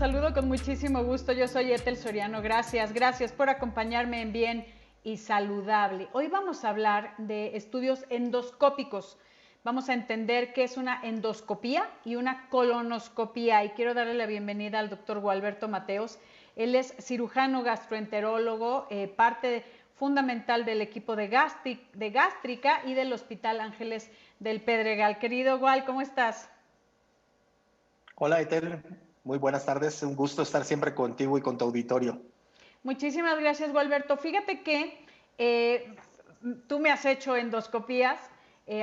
saludo con muchísimo gusto. Yo soy Ethel Soriano. Gracias por acompañarme en Bien y Saludable. Hoy vamos a hablar de estudios endoscópicos. Vamos a entender qué es una endoscopía y una colonoscopía. Y quiero darle la bienvenida al doctor Gualberto Mateos. Él es cirujano gastroenterólogo, parte fundamental del equipo de gástrica y del Hospital Ángeles del Pedregal. Querido Gual, ¿cómo estás? Hola, Etel. Muy buenas tardes. Un gusto estar siempre contigo y con tu auditorio. Muchísimas gracias, Gualberto. Fíjate que tú me has hecho endoscopías,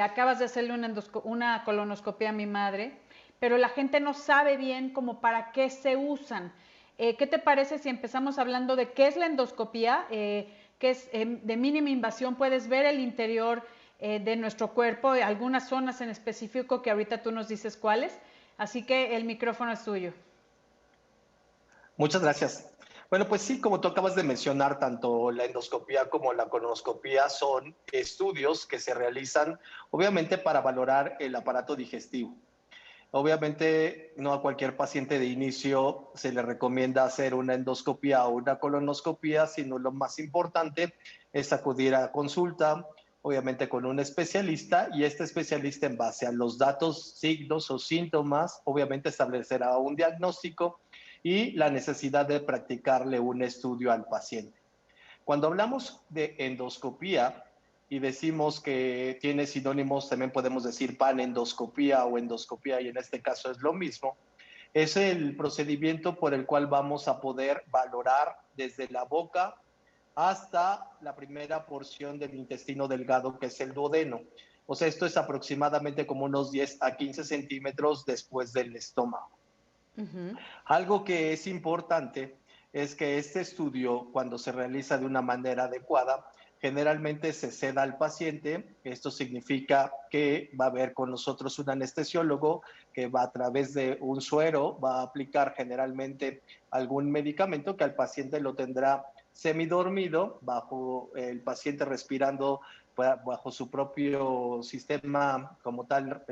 acabas de hacerle una colonoscopía a mi madre, pero la gente no sabe bien como para qué se usan. ¿Qué te parece si empezamos hablando de qué es la endoscopía? Que es de mínima invasión, puedes ver el interior de nuestro cuerpo, algunas zonas en específico que ahorita tú nos dices cuáles. Así que el micrófono es tuyo. Muchas gracias. Bueno, pues sí, como tú acabas de mencionar, tanto la endoscopía como la colonoscopía son estudios que se realizan, obviamente, para valorar el aparato digestivo. Obviamente, no a cualquier paciente de inicio se le recomienda hacer una endoscopía o una colonoscopía, sino lo más importante es acudir a consulta, obviamente con un especialista, y este especialista, en base a los datos, signos o síntomas, obviamente establecerá un diagnóstico y la necesidad de practicarle un estudio al paciente. Cuando hablamos de endoscopía y decimos que tiene sinónimos, también podemos decir panendoscopía o endoscopía, y en este caso es lo mismo. Es el procedimiento por el cual vamos a poder valorar desde la boca hasta la primera porción del intestino delgado, que es el duodeno. O sea, esto es aproximadamente como unos 10 a 15 centímetros después del estómago. Algo que es importante es que este estudio, cuando se realiza de una manera adecuada, generalmente se ceda al paciente. Esto significa que va a haber con nosotros un anestesiólogo que va, a través de un suero, va a aplicar generalmente algún medicamento que al paciente lo tendrá semidormido, bajo el paciente respirando bajo su propio sistema como tal,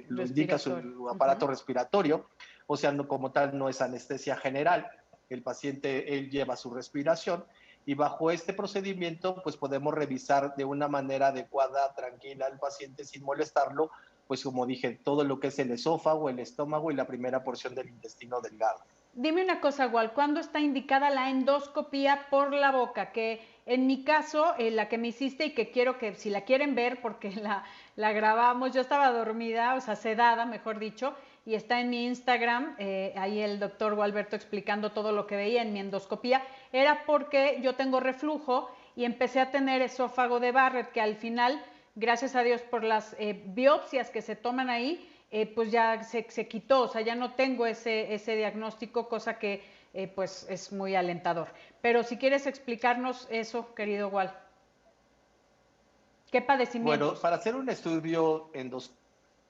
lo indica su aparato respiratorio. O sea, no, como tal no es anestesia general. El paciente, él lleva su respiración, y bajo este procedimiento pues podemos revisar de una manera adecuada, tranquila al paciente sin molestarlo, pues como dije, todo lo que es el esófago, el estómago y la primera porción del intestino delgado. Dime una cosa, Wal, ¿cuándo está indicada la endoscopía por la boca? Que en mi caso, la que me hiciste y que quiero que, si la quieren ver, porque la grabamos, yo estaba dormida, o sea, sedada, mejor dicho, y está en mi Instagram, ahí el doctor Gualberto explicando todo lo que veía en mi endoscopía, era porque yo tengo reflujo y empecé a tener esófago de Barrett, que al final, gracias a Dios por las biopsias que se toman ahí, pues ya se quitó, o sea, ya no tengo ese diagnóstico, cosa que pues es muy alentador. Pero si quieres explicarnos eso, querido Wal, ¿qué Bueno, padecimientos? para hacer un estudio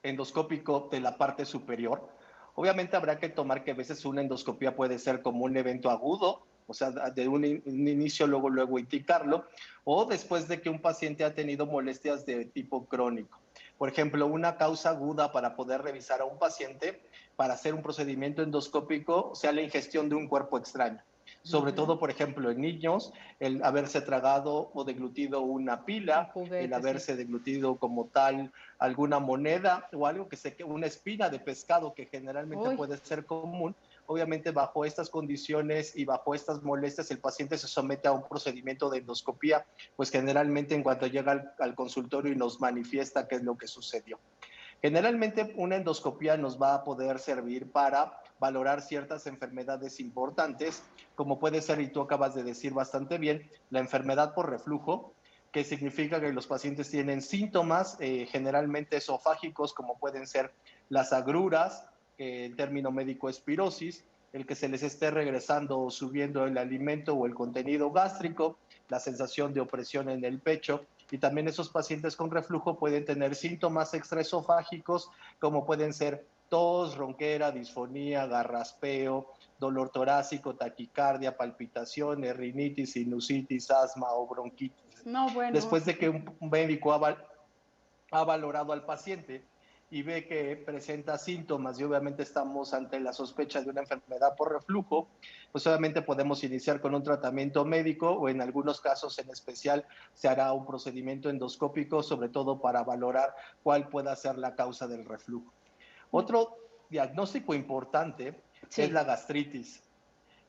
endoscópico de la parte superior, obviamente habrá que tomar que a veces una endoscopía puede ser como un evento agudo, o sea, de un inicio luego indicarlo, o después de que un paciente ha tenido molestias de tipo crónico. Por ejemplo, una causa aguda para poder revisar a un paciente para hacer un procedimiento endoscópico sea la ingestión de un cuerpo extraño. Sobre todo, por ejemplo, en niños, el haberse tragado o deglutido una Un pila, el juguete, sí. haberse deglutido como tal alguna moneda o algo una espina de pescado, que generalmente Uy, puede ser común. Obviamente, bajo estas condiciones y bajo estas molestias, el paciente se somete a un procedimiento de endoscopía, pues generalmente en cuanto llega al consultorio y nos manifiesta qué es lo que sucedió. Generalmente una endoscopía nos va a poder servir para valorar ciertas enfermedades importantes, como puede ser, y tú acabas de decir bastante bien, la enfermedad por reflujo, que significa que los pacientes tienen síntomas generalmente esofágicos, como pueden ser las agruras, el término médico es pirosis, el que se les esté regresando o subiendo el alimento o el contenido gástrico, la sensación de opresión en el pecho, y también esos pacientes con reflujo pueden tener síntomas extraesofágicos, como pueden ser tos, ronquera, disfonía, garraspeo, dolor torácico, taquicardia, palpitaciones, rinitis, sinusitis, asma o bronquitis. no, bueno, Después de que un médico ha valorado al paciente y ve que presenta síntomas y obviamente estamos ante la sospecha de una enfermedad por reflujo, pues obviamente podemos iniciar con un tratamiento médico o en algunos casos en especial se hará un procedimiento endoscópico, sobre todo para valorar cuál pueda ser la causa del reflujo. Otro diagnóstico importante es Sí. la gastritis.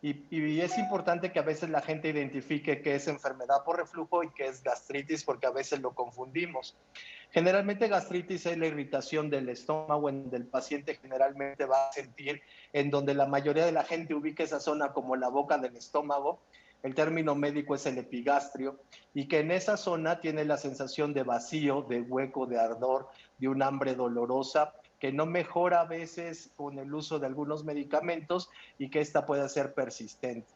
Y es importante que a veces la gente identifique qué es enfermedad por reflujo y qué es gastritis, porque a veces lo confundimos. Generalmente gastritis es la irritación del estómago en donde el paciente generalmente va a sentir, en donde la mayoría de la gente ubica esa zona como la boca del estómago. El término médico es el epigastrio, y que en esa zona tiene la sensación de vacío, de hueco, de ardor, de un hambre dolorosa, que no mejora a veces con el uso de algunos medicamentos y que esta puede ser persistente.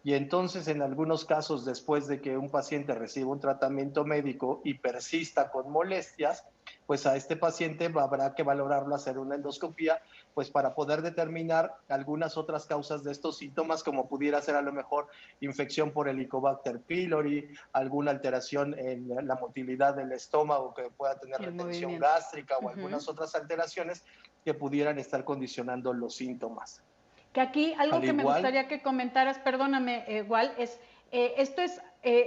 Y entonces, en algunos casos, después de que un paciente reciba un tratamiento médico y persista con molestias, pues a este paciente habrá que valorarlo, hacer una endoscopía, pues para poder determinar algunas otras causas de estos síntomas, como pudiera ser a lo mejor infección por Helicobacter pylori, alguna alteración en la motilidad del estómago que pueda tener El retención movimiento. gástrica o algunas otras alteraciones que pudieran estar condicionando los síntomas. Que aquí algo Al que me igual, gustaría que comentaras, perdóname, igual, es esto es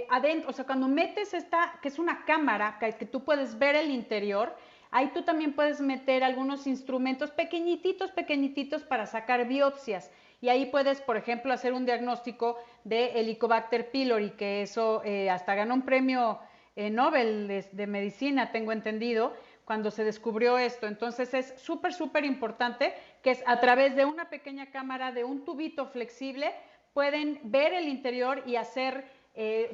adentro, o sea, cuando metes esta, que es una cámara, que tú puedes ver el interior, ahí tú también puedes meter algunos instrumentos pequeñititos, pequeñititos para sacar biopsias. Y ahí puedes, por ejemplo, hacer un diagnóstico de Helicobacter pylori, que eso hasta ganó un premio Nobel de medicina, tengo entendido, cuando se descubrió esto. Entonces es súper, súper importante que es a través de una pequeña cámara, de un tubito flexible, pueden ver el interior y hacer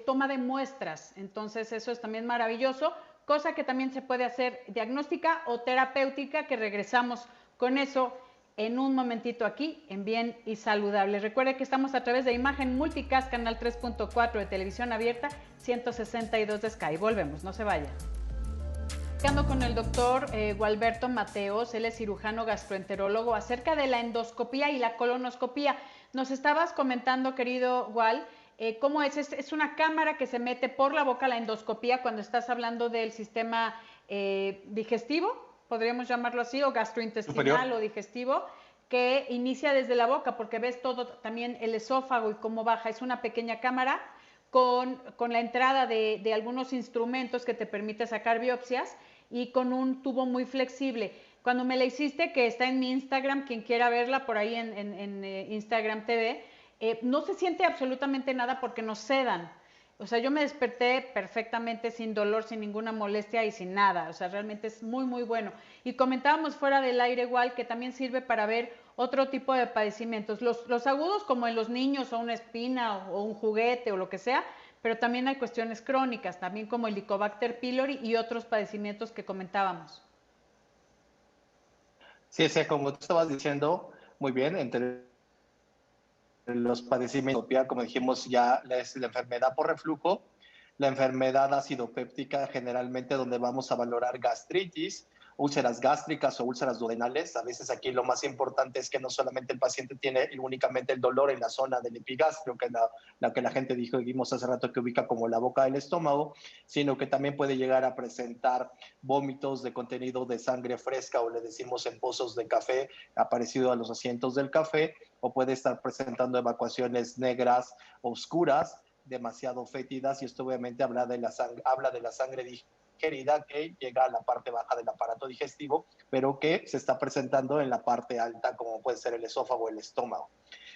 toma de muestras. Entonces eso es también maravilloso, cosa que también se puede hacer diagnóstica o terapéutica, que regresamos con eso en un momentito aquí en Bien y Saludable. Recuerde que estamos a través de Imagen Multicast, canal 3.4 de televisión abierta, 162 de Sky. Volvemos, no se vayan. Con el doctor Gualberto Mateos, él es cirujano gastroenterólogo, acerca de la endoscopía y la colonoscopía. Nos estabas comentando, querido Gual, cómo es una cámara que se mete por la boca, la endoscopía, cuando estás hablando del sistema digestivo, podríamos llamarlo así, o gastrointestinal superior. o digestivo, que inicia desde la boca, porque ves todo también el esófago y cómo baja. Es una pequeña cámara con la entrada de algunos instrumentos que te permite sacar biopsias y con un tubo muy flexible. Cuando me la hiciste, que está en mi Instagram, quien quiera verla por ahí en Instagram TV, no se siente absolutamente nada porque nos sedan. O sea, yo me desperté perfectamente sin dolor, sin ninguna molestia y sin nada. O sea, realmente es muy, muy bueno. Y comentábamos fuera del aire igual que también sirve para ver otro tipo de padecimientos. Los agudos como en los niños o una espina o un juguete o lo que sea, pero también hay cuestiones crónicas, también como el Helicobacter pylori y otros padecimientos que comentábamos. Sí, sí, como tú estabas diciendo, muy bien, entre los padecimientos, como dijimos ya, es la enfermedad por reflujo, la enfermedad acidopéptica, generalmente donde vamos a valorar gastritis, úlceras gástricas o úlceras duodenales. A veces aquí lo más importante es que no solamente el paciente tiene únicamente el dolor en la zona del epigastrio, que es la que la gente dijimos hace rato que ubica como la boca del estómago, sino que también puede llegar a presentar vómitos de contenido de sangre fresca, o le decimos en pozos de café, aparecido a los asientos del café, o puede estar presentando evacuaciones negras, oscuras, demasiado fétidas, y esto obviamente habla de la sangre digerida que llega a la parte baja del aparato digestivo, pero que se está presentando en la parte alta, como puede ser el esófago o el estómago.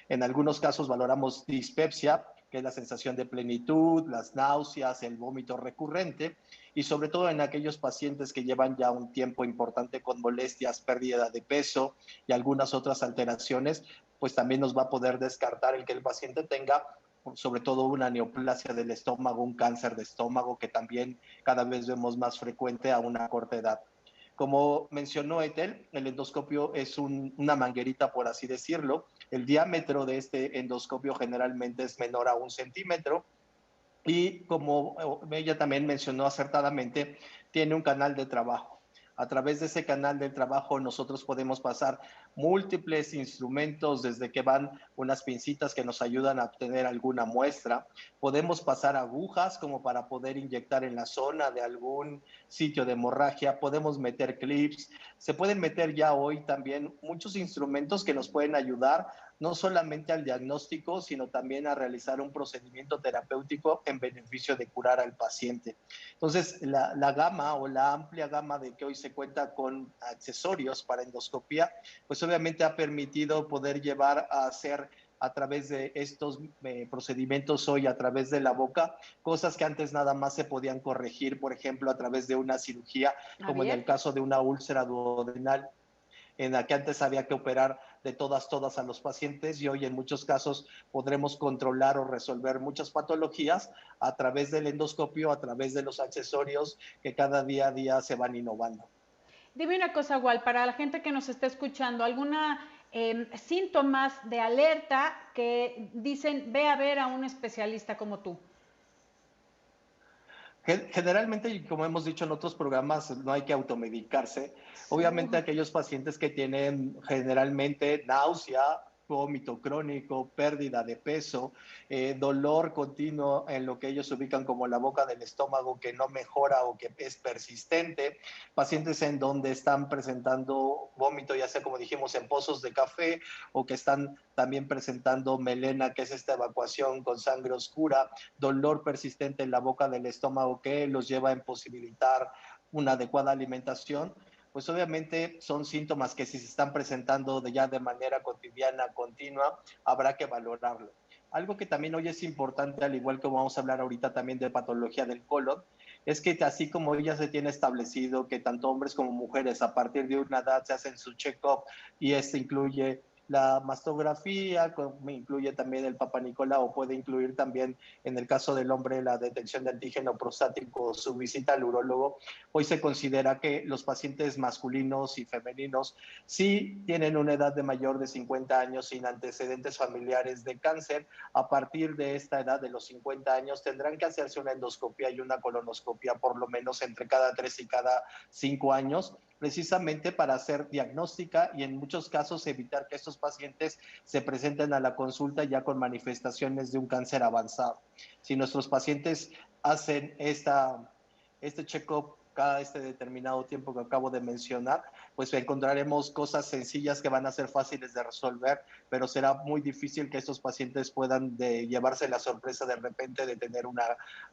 En algunos casos valoramos dispepsia, que es la sensación de plenitud, las náuseas, el vómito recurrente, y sobre todo en aquellos pacientes que llevan ya un tiempo importante con molestias, pérdida de peso y algunas otras alteraciones, pues también nos va a poder descartar el que el paciente tenga sobre todo una neoplasia del estómago, un cáncer de estómago, que también cada vez vemos más frecuente a una corta edad. Como mencionó Etel, el endoscopio es una manguerita, por así decirlo. El diámetro de este endoscopio generalmente es menor a 1 centímetro, y como ella también mencionó acertadamente, tiene un canal de trabajo. A través de ese canal de trabajo nosotros podemos pasar múltiples instrumentos, desde que van unas pincitas que nos ayudan a obtener alguna muestra. Podemos pasar agujas como para poder inyectar en la zona de algún sitio de hemorragia. Podemos meter clips. Se pueden meter ya hoy también muchos instrumentos que nos pueden ayudar no solamente al diagnóstico, sino también a realizar un procedimiento terapéutico en beneficio de curar al paciente. Entonces, la gama o la amplia gama de que hoy se cuenta con accesorios para endoscopía, pues obviamente ha permitido poder llevar a hacer a través de estos procedimientos hoy, a través de la boca, cosas que antes nada más se podían corregir, por ejemplo, a través de una cirugía, Ah, como en bien. el caso de una úlcera duodenal, en la que antes había que operar de todas a los pacientes, y hoy en muchos casos podremos controlar o resolver muchas patologías a través del endoscopio, a través de los accesorios que cada día a día se van innovando. Dime una cosa, igual, para la gente que nos está escuchando, ¿alguna síntomas de alerta que dicen ve a ver a un especialista como tú? Generalmente, y como hemos dicho en otros programas, no hay que automedicarse. Obviamente Uh, aquellos pacientes que tienen generalmente náusea, vómito crónico, pérdida de peso, dolor continuo en lo que ellos ubican como la boca del estómago que no mejora o que es persistente, pacientes en donde están presentando vómito, ya sea como dijimos en pozos de café, o que están también presentando melena, que es esta evacuación con sangre oscura, dolor persistente en la boca del estómago que los lleva a imposibilitar una adecuada alimentación, pues obviamente son síntomas que si se están presentando ya de manera cotidiana, continua, habrá que valorarlo. Algo que también hoy es importante, al igual que vamos a hablar ahorita también de patología del colon, es que así como ya se tiene establecido que tanto hombres como mujeres a partir de una edad se hacen su check-up, y este incluye la mastografía, incluye también el Papa Nicolau, puede incluir también, en el caso del hombre, la detección de antígeno prostático, su visita al urólogo. Hoy se considera que los pacientes masculinos y femeninos, si tienen una edad de mayor de 50 años sin antecedentes familiares de cáncer, a partir de esta edad de los 50 años tendrán que hacerse una endoscopia y una colonoscopia por lo menos entre cada 3 y cada 5 años, precisamente para hacer diagnóstica y en muchos casos evitar que estos pacientes se presenten a la consulta ya con manifestaciones de un cáncer avanzado. Si nuestros pacientes hacen este check-up cada este determinado tiempo que acabo de mencionar, pues encontraremos cosas sencillas que van a ser fáciles de resolver, pero será muy difícil que estos pacientes puedan llevarse la sorpresa de repente de tener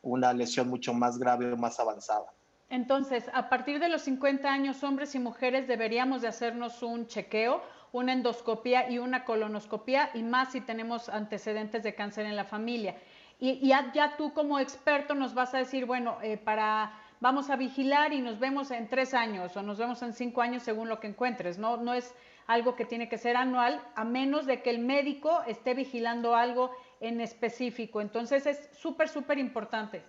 una lesión mucho más grave o más avanzada. Entonces, a partir de los 50 años, hombres y mujeres deberíamos de hacernos un chequeo, una endoscopía y una colonoscopía, y más si tenemos antecedentes de cáncer en la familia. Y ya tú como experto nos vas a decir, bueno, vamos a vigilar y nos vemos en 3 años o nos vemos en 5 años según lo que encuentres, ¿no? No es algo que tiene que ser anual, a menos de que el médico esté vigilando algo en específico. Entonces es súper importante.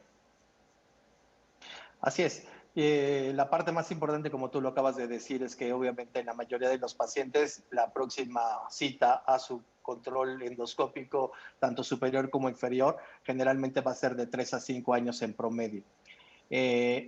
Así es. La parte más importante, como tú lo acabas de decir, es que obviamente en la mayoría de los pacientes la próxima cita a su control endoscópico, tanto superior como inferior, generalmente va a ser de 3 a 5 años en promedio.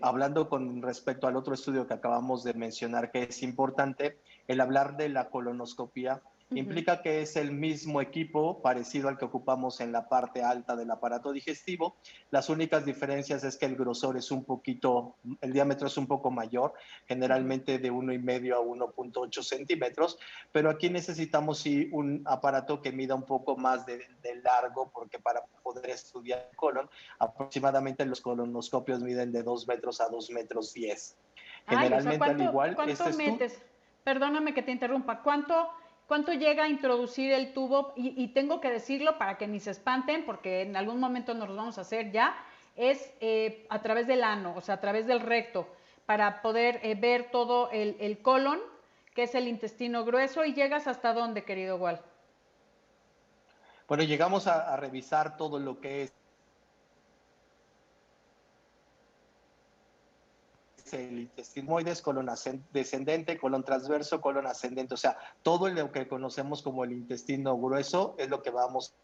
Hablando con respecto al otro estudio que acabamos de mencionar, que es importante, el hablar de la colonoscopía implica que es el mismo equipo parecido al que ocupamos en la parte alta del aparato digestivo. Las únicas diferencias es que el grosor es un poquito, el diámetro es un poco mayor, generalmente de 1,5 a 1,8 centímetros, pero aquí necesitamos sí un aparato que mida un poco más de largo, porque para poder estudiar el colon, aproximadamente los colonoscopios miden de 2 metros a 2 metros 10. Ay, o sea, Generalmente, al igual, ¿cuánto este estudio, metes? Perdóname que te interrumpa. ¿Cuánto llega a introducir el tubo? Y tengo que decirlo para que ni se espanten, porque en algún momento nos lo vamos a hacer ya. Es a través del ano, o sea, a través del recto, para poder ver todo el colon, que es el intestino grueso. ¿Y llegas hasta dónde, querido Wal? bueno, llegamos a revisar todo lo que es el intestinoides, colon descendente, colon transverso, colon ascendente, o sea, todo lo que conocemos como el intestino grueso es lo que vamos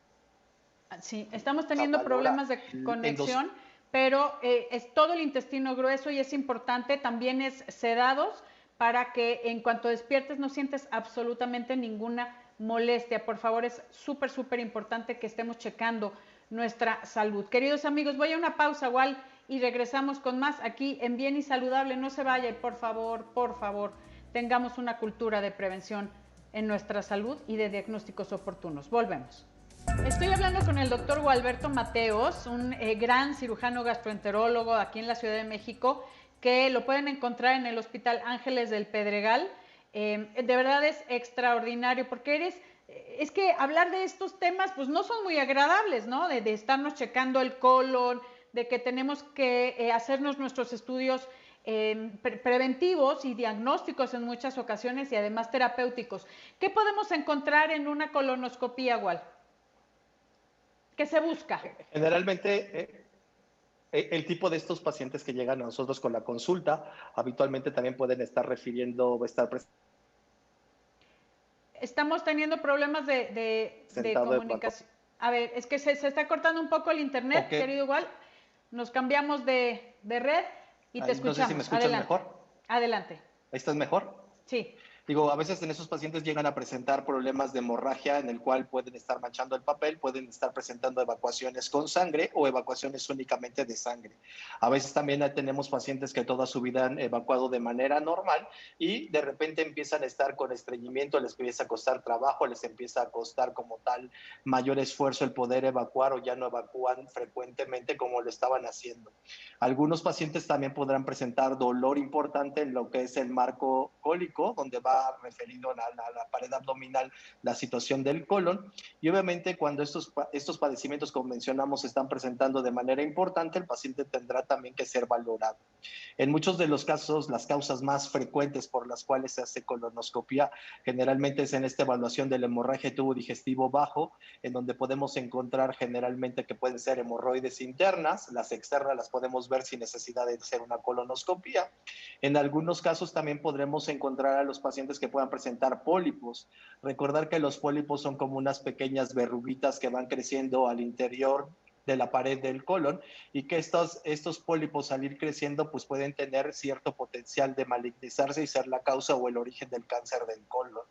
Sí, estamos a teniendo valorar. problemas de En dos, conexión, pero es todo el intestino grueso y es importante, también es sedados para que en cuanto despiertes no sientes absolutamente ninguna molestia. Por favor, es súper, súper importante que estemos checando nuestra salud. Queridos amigos, voy a una pausa igual y regresamos con más aquí en Bien y Saludable. No se vaya y por favor, tengamos una cultura de prevención en nuestra salud y de diagnósticos oportunos. Volvemos. Estoy hablando con el doctor Gualberto Mateos, un gran cirujano gastroenterólogo aquí en la Ciudad de México, que lo pueden encontrar en el Hospital Ángeles del Pedregal. De verdad es extraordinario porque es que hablar de estos temas pues no son muy agradables, ¿no? De estarnos checando el colon, de que tenemos que hacernos nuestros estudios preventivos y diagnósticos en muchas ocasiones y además terapéuticos. ¿Qué podemos encontrar en una colonoscopía, Wal? ¿Qué se busca? Generalmente, el tipo de estos pacientes que llegan a nosotros con la consulta, habitualmente también pueden estar refiriendo o estar Estamos teniendo problemas de comunicación. A ver, es que se está cortando un poco el internet, okay. Querido Igual. Nos cambiamos de red y te escuchamos. No sé si me escuchas adelante. Mejor. Adelante. ¿Ahí estás mejor? Sí. Digo, a veces en esos pacientes llegan a presentar problemas de hemorragia en el cual pueden estar manchando el papel, pueden estar presentando evacuaciones con sangre o evacuaciones únicamente de sangre. A veces también tenemos pacientes que toda su vida han evacuado de manera normal y de repente empiezan a estar con estreñimiento, les empieza a costar trabajo, les empieza a costar como tal mayor esfuerzo el poder evacuar o ya no evacúan frecuentemente como lo estaban haciendo. Algunos pacientes también podrán presentar dolor importante en lo que es el marco cólico, donde va referido a la pared abdominal, la situación del colon, y obviamente cuando estos padecimientos, como mencionamos, se están presentando de manera importante, el paciente tendrá también que ser valorado. En muchos de los casos, las causas más frecuentes por las cuales se hace colonoscopia generalmente es en esta evaluación de la hemorragia de tubo digestivo bajo, en donde podemos encontrar generalmente que pueden ser hemorroides internas, las externas las podemos ver sin necesidad de hacer una colonoscopia. En algunos casos también podremos encontrar a los pacientes que puedan presentar pólipos. Recordar que los pólipos son como unas pequeñas verruguitas que van creciendo al interior de la pared del colon y que estos pólipos al ir creciendo pues pueden tener cierto potencial de malignizarse y ser la causa o el origen del cáncer del colon.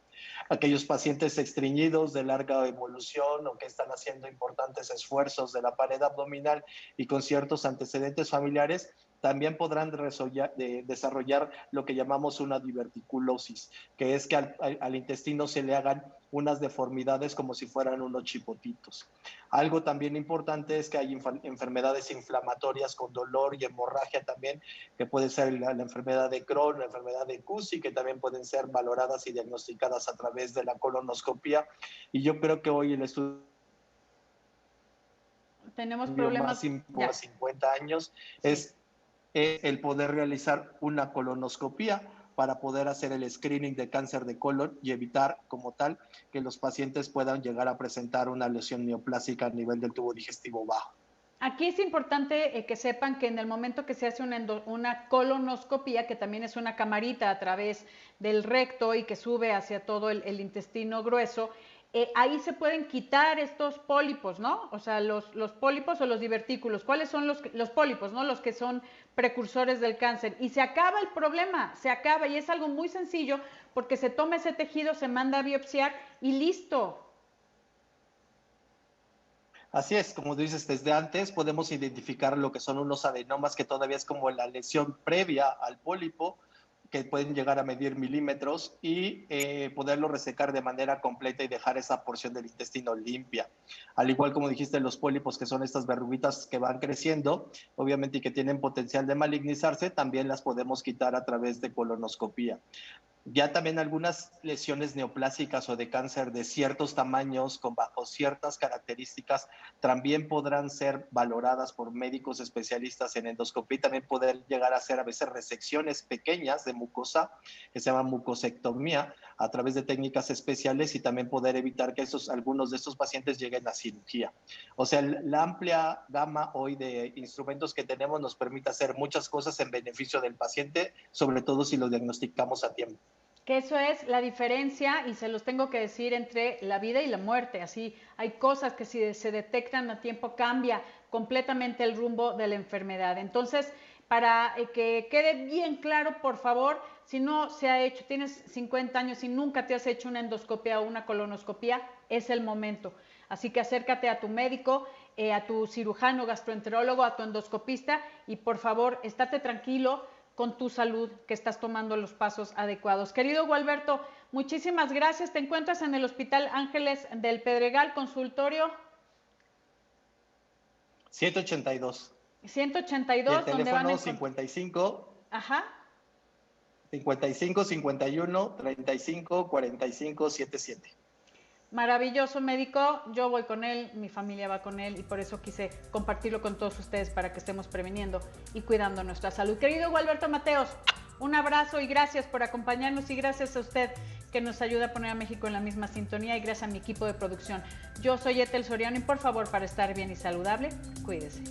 Aquellos pacientes estreñidos de larga evolución o que están haciendo importantes esfuerzos de la pared abdominal y con ciertos antecedentes familiares también podrán desarrollar lo que llamamos una diverticulosis, que es que al intestino se le hagan unas deformidades como si fueran unos chipotitos. Algo también importante es que hay enfermedades inflamatorias con dolor y hemorragia también, que puede ser la enfermedad de Crohn, la enfermedad de Cusi, que también pueden ser valoradas y diagnosticadas a través de la colonoscopia. Y yo creo que hoy el estudio tenemos problemas más 50 años sí. Es el poder realizar una colonoscopia para poder hacer el screening de cáncer de colon y evitar como tal que los pacientes puedan llegar a presentar una lesión neoplásica a nivel del tubo digestivo bajo. Aquí es importante que sepan que en el momento que se hace una colonoscopia, que también es una camarita a través del recto y que sube hacia todo el intestino grueso, ahí se pueden quitar estos pólipos, ¿no? O sea, los pólipos o los divertículos. ¿Cuáles son los pólipos, no? Los que son precursores del cáncer. Y se acaba el problema, se acaba. Y es algo muy sencillo porque se toma ese tejido, se manda a biopsiar y listo. Así es, como dices, desde antes podemos identificar lo que son unos adenomas que todavía es como la lesión previa al pólipo, que pueden llegar a medir milímetros y poderlo resecar de manera completa y dejar esa porción del intestino limpia. Al igual como dijiste, los pólipos, que son estas verruguitas que van creciendo, obviamente y que tienen potencial de malignizarse, también las podemos quitar a través de colonoscopía. Ya también algunas lesiones neoplásicas o de cáncer de ciertos tamaños, con bajo ciertas características, también podrán ser valoradas por médicos especialistas en endoscopía y también poder llegar a hacer a veces resecciones pequeñas de mucosa, que se llama mucosectomía, a través de técnicas especiales y también poder evitar que algunos de estos pacientes lleguen a cirugía. O sea, la amplia gama hoy de instrumentos que tenemos nos permite hacer muchas cosas en beneficio del paciente, sobre todo si lo diagnosticamos a tiempo. Que eso es la diferencia, y se los tengo que decir, entre la vida y la muerte. Así, hay cosas que si se detectan a tiempo cambia completamente el rumbo de la enfermedad. Entonces, para que quede bien claro, por favor, si no se ha hecho, tienes 50 años y nunca te has hecho una endoscopia o una colonoscopia, es el momento. Así que acércate a tu médico, a tu cirujano, gastroenterólogo, a tu endoscopista y por favor, estate tranquilo con tu salud, que estás tomando los pasos adecuados. Querido Gualberto, muchísimas gracias. Te encuentras en el Hospital Ángeles del Pedregal, consultorio 182. 182, y el donde van a 55. Ajá. 55 51 35 45 77. Maravilloso médico, yo voy con él, mi familia va con él y por eso quise compartirlo con todos ustedes para que estemos previniendo y cuidando nuestra salud. Querido Gualberto Mateos, un abrazo y gracias por acompañarnos y gracias a usted que nos ayuda a poner a México en la misma sintonía y gracias a mi equipo de producción. Yo soy Ethel Soriano y por favor, para estar bien y saludable, cuídese.